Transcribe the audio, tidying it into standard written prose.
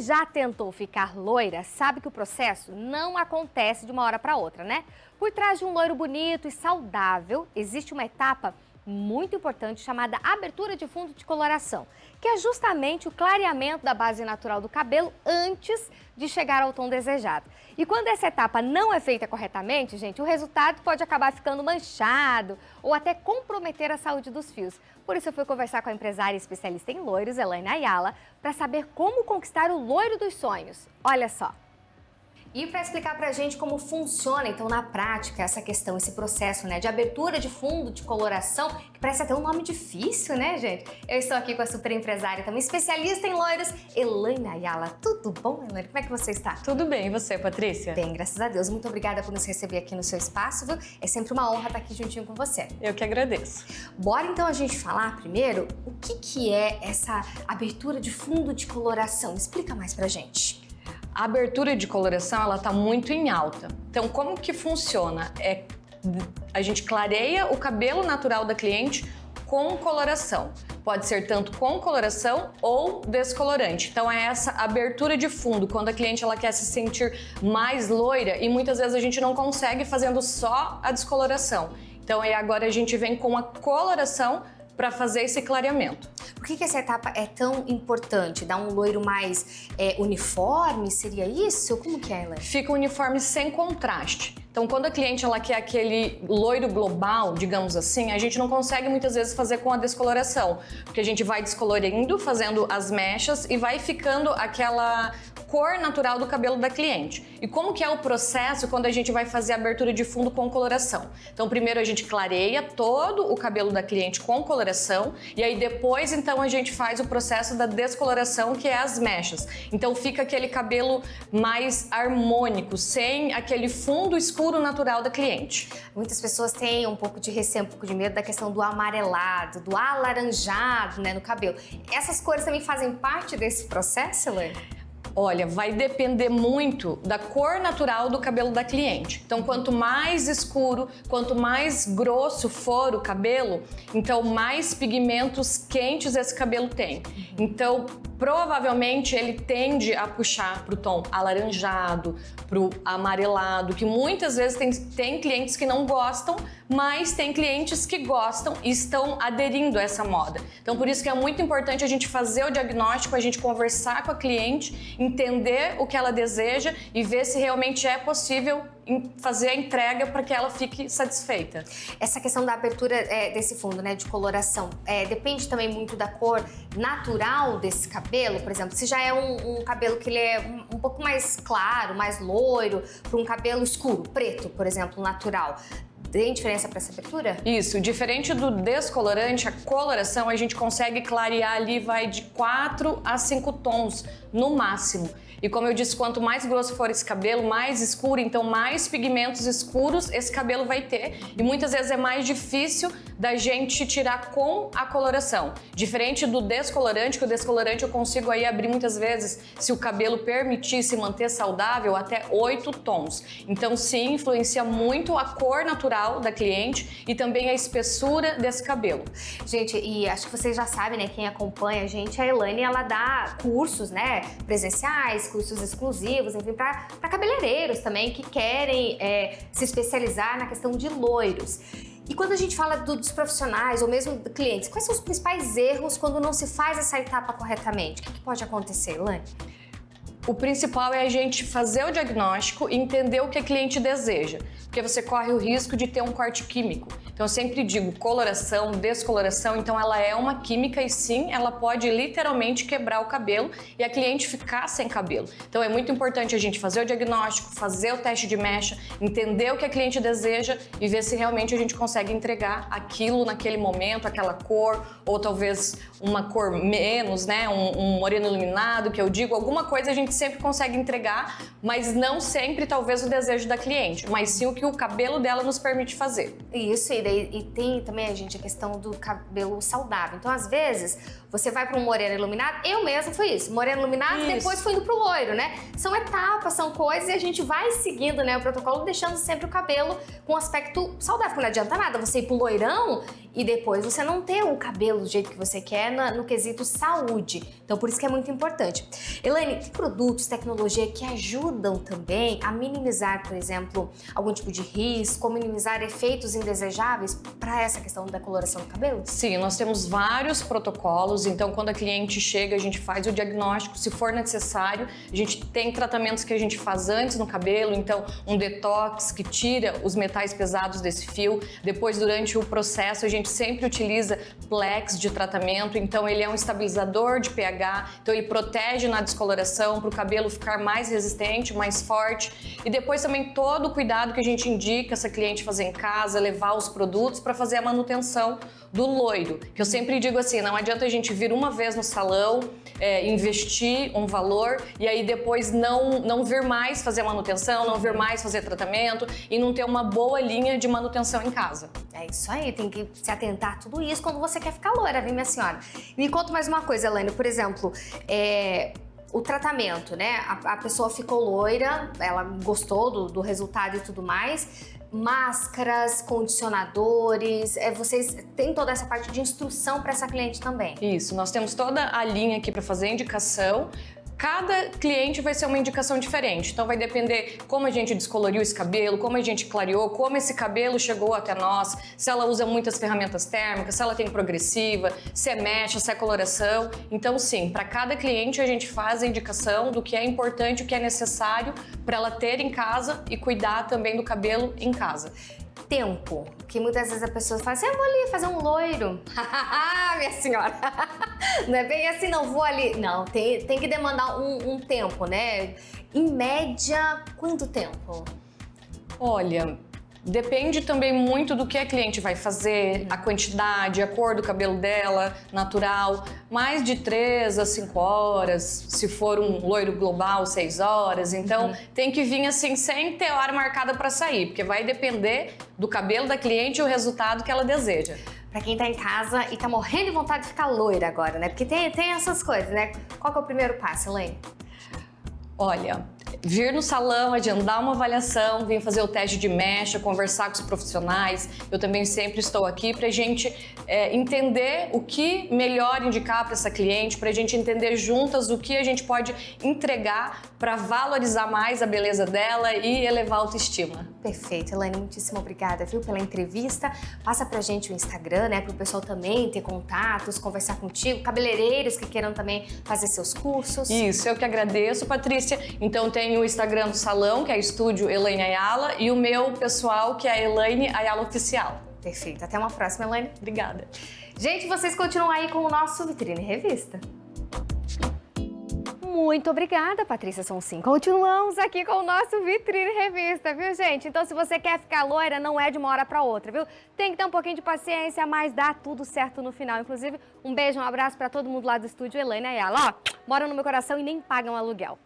Quem já tentou ficar loira sabe que o processo não acontece de uma hora para outra, né? Por trás de um loiro bonito e saudável, existe uma etapa muito importante chamada abertura de fundo de coloração, que é justamente o clareamento da base natural do cabelo antes de chegar ao tom desejado. E quando essa etapa não é feita corretamente, gente, o resultado pode acabar ficando manchado ou até comprometer a saúde dos fios. Por isso eu fui conversar com a empresária e especialista em loiros, Elaine Ayala, para saber como conquistar o loiro dos sonhos. Olha só. E para explicar pra gente como funciona, então, na prática, essa questão, esse processo, né, de abertura de fundo de coloração, que parece até um nome difícil, né, gente? Eu estou aqui com a super empresária, também especialista em loiros, Elaine Ayala. Tudo bom, Elaine? Como é que você está? Tudo bem, e você, Patrícia? Bem, graças a Deus. Muito obrigada por nos receber aqui no seu espaço, viu? É sempre uma honra estar aqui juntinho com você. Eu que agradeço. Bora então a gente falar primeiro o que é essa abertura de fundo de coloração. Explica mais pra gente. A abertura de coloração, ela tá muito em alta. Então, como que funciona? A gente clareia o cabelo natural da cliente com coloração. Pode ser tanto com coloração ou descolorante. Então, é essa abertura de fundo, quando a cliente ela quer se sentir mais loira e muitas vezes a gente não consegue fazendo só a descoloração. Então, aí agora a gente vem com a coloração para fazer esse clareamento. Por que essa etapa é tão importante? Dar um loiro mais uniforme, seria isso? Como que é, Elaine? Fica um uniforme sem contraste. Então, quando a cliente ela quer aquele loiro global, digamos assim, a gente não consegue muitas vezes fazer com a descoloração, porque a gente vai descolorindo, fazendo as mechas e vai ficando aquela cor natural do cabelo da cliente. E como que é o processo quando a gente vai fazer a abertura de fundo com coloração? Então, primeiro a gente clareia todo o cabelo da cliente com coloração e aí depois, então, a gente faz o processo da descoloração, que é as mechas. Então, fica aquele cabelo mais harmônico, sem aquele fundo escuro natural da cliente. Muitas pessoas têm um pouco de receio, um pouco de medo da questão do amarelado, do alaranjado, né, no cabelo. Essas cores também fazem parte desse processo, Elaine? Olha, vai depender muito da cor natural do cabelo da cliente. Então, quanto mais escuro, quanto mais grosso for o cabelo, então mais pigmentos quentes esse cabelo tem. Então, provavelmente ele tende a puxar para o tom alaranjado, para o amarelado, que muitas vezes tem clientes que não gostam, mas tem clientes que gostam e estão aderindo a essa moda. Então, por isso que é muito importante a gente fazer o diagnóstico, a gente conversar com a cliente, entender o que ela deseja e ver se realmente é possível fazer a entrega para que ela fique satisfeita. Essa questão da abertura desse fundo, né, de coloração, depende também muito da cor natural desse cabelo, por exemplo, se já é um cabelo que ele é um pouco mais claro, mais loiro, para um cabelo escuro, preto, por exemplo, natural. Tem diferença para essa abertura? Isso, diferente do descolorante, a coloração a gente consegue clarear ali, vai de 4 a 5 tons no máximo. E como eu disse, quanto mais grosso for esse cabelo, mais escuro, então mais pigmentos escuros esse cabelo vai ter. E muitas vezes é mais difícil da gente tirar com a coloração. Diferente do descolorante, que o descolorante eu consigo aí abrir muitas vezes, se o cabelo permitir se manter saudável, até 8 tons. Então sim, influencia muito a cor natural da cliente e também a espessura desse cabelo. Gente, e acho que vocês já sabem, né, quem acompanha a gente, a Elaine, ela dá cursos, né, presenciais, cursos exclusivos, enfim, para cabeleireiros também que querem se especializar na questão de loiros. E quando a gente fala dos profissionais ou mesmo de clientes, quais são os principais erros quando não se faz essa etapa corretamente? O que pode acontecer, Elaine? O principal é a gente fazer o diagnóstico e entender o que a cliente deseja, porque você corre o risco de ter um corte químico. Então eu sempre digo coloração, descoloração, então ela é uma química e sim, ela pode literalmente quebrar o cabelo e a cliente ficar sem cabelo. Então é muito importante a gente fazer o diagnóstico, fazer o teste de mecha, entender o que a cliente deseja e ver se realmente a gente consegue entregar aquilo naquele momento, aquela cor, ou talvez uma cor menos, né, um moreno iluminado, que eu digo, alguma coisa a gente sempre consegue entregar, mas não sempre talvez o desejo da cliente, mas sim o que o cabelo dela nos permite fazer. Isso, e tem também, gente, a questão do cabelo saudável. Então, às vezes, você vai para um moreno iluminado, eu mesma fui isso, moreno iluminado e depois fui indo pro loiro, né? São etapas, são coisas e a gente vai seguindo, né, o protocolo, deixando sempre o cabelo com um aspecto saudável, porque não adianta nada você ir pro loirão e depois você não ter o cabelo do jeito que você quer no quesito saúde. Então, por isso que é muito importante. Elaine, tem produtos, tecnologia que ajudam também a minimizar, por exemplo, algum tipo de risco, minimizar efeitos indesejáveis para essa questão da coloração do cabelo? Sim, nós temos vários protocolos, então quando a cliente chega, a gente faz o diagnóstico, se for necessário, a gente tem tratamentos que a gente faz antes no cabelo, então um detox que tira os metais pesados desse fio, depois durante o processo a gente sempre utiliza Plex de tratamento, então ele é um estabilizador de pH, então ele protege na descoloração para o cabelo ficar mais resistente, mais forte, e depois também todo o cuidado que a gente indica essa cliente fazer em casa, levar os produtos para fazer a manutenção do loiro, que eu sempre digo assim, não adianta a gente vir uma vez no salão, investir um valor e aí depois não vir mais fazer manutenção, não vir mais fazer tratamento e não ter uma boa linha de manutenção em casa. É isso aí, tem que se atentar a tudo isso quando você quer ficar loira, viu, minha senhora? Me conta mais uma coisa, Elaine, por exemplo, o tratamento, né? A pessoa ficou loira, ela gostou do resultado e tudo mais. Máscaras, condicionadores, vocês têm toda essa parte de instrução para essa cliente também? Isso, nós temos toda a linha aqui para fazer indicação. Cada cliente vai ser uma indicação diferente, então vai depender como a gente descoloriu esse cabelo, como a gente clareou, como esse cabelo chegou até nós, se ela usa muitas ferramentas térmicas, se ela tem progressiva, se é mecha, se é coloração. Então sim, para cada cliente a gente faz a indicação do que é importante, o que é necessário para ela ter em casa e cuidar também do cabelo em casa. Tempo, que muitas vezes a pessoa fala assim, eu vou ali fazer um loiro. Minha senhora, não é bem assim, não, vou ali. Não, tem que demandar um tempo, né? Em média, quanto tempo? Olha, depende também muito do que a cliente vai fazer, a quantidade, a cor do cabelo dela, natural. Mais de 3 a 5 horas, se for um loiro global, 6 horas. Então, tem que vir assim, sem ter hora marcada para sair, porque vai depender do cabelo da cliente e o resultado que ela deseja. Pra quem tá em casa e tá morrendo de vontade de ficar loira agora, né? Porque tem essas coisas, né? Qual que é o primeiro passo, Elaine? Olha, vir no salão, agendar uma avaliação, vir fazer o teste de mecha, conversar com os profissionais. Eu também sempre estou aqui para a gente entender o que melhor indicar para essa cliente, para a gente entender juntas o que a gente pode entregar para valorizar mais a beleza dela e elevar a autoestima. Perfeito, Elaine, muitíssimo obrigada, viu, pela entrevista. Passa pra gente o Instagram, né, pro pessoal também ter contatos, conversar contigo, cabeleireiros que queiram também fazer seus cursos. Isso, eu que agradeço, Patrícia. Então tem o Instagram do salão, que é Estúdio Elaine Ayala, e o meu pessoal, que é Elaine Ayala Oficial. Perfeito, até uma próxima, Elaine. Obrigada. Gente, vocês continuam aí com o nosso Vitrine Revista. Muito obrigada, Patrícia Sonsin. Continuamos aqui com o nosso Vitrine Revista, viu, gente? Então, se você quer ficar loira, não é de uma hora para outra, viu? Tem que ter um pouquinho de paciência, mas dá tudo certo no final. Inclusive, um beijo, um abraço para todo mundo lá do estúdio Elaine Ayala. Ó, mora no meu coração e nem pagam aluguel.